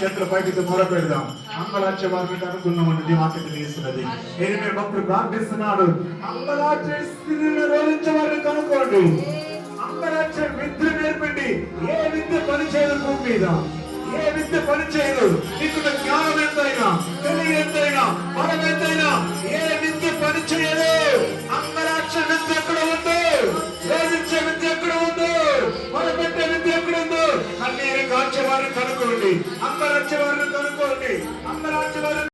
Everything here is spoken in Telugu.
చేతుల పైకి మొర పెడదాం. అంగలార్చే వారిని అనుకున్నామని వాక్యం తెలియస్తున్నది. ఏమే భక్తుడు ప్రార్థిస్తున్నాడు. అంగలార్చే స్త్రీలను రోధించే వారిని కనుక్కోండి. అంగలార్చే విద్య నేర్పండి. ఏ విద్య పనిచేయదు భూమి మీద, ఏ విద్య పనిచేయదు. నీకున్న జ్ఞానం ఎంతైనా, తెలివి ఎంతైనా, బలం ఎంతైనా, ఏ విద్య పనిచేయదు. అంగలార్చే విద్య ఎక్కడ ఉందో, రోధించే విద్య ఎక్కడ ఉందో, మొదలుపెట్టే విద్య ఎక్కడ ఉందో, కన్నీరు కాల్చే వారిని కనుక్కోండి. అంగలార్చే వారిని కనుక్కోండి. అంగలార్చే వారిని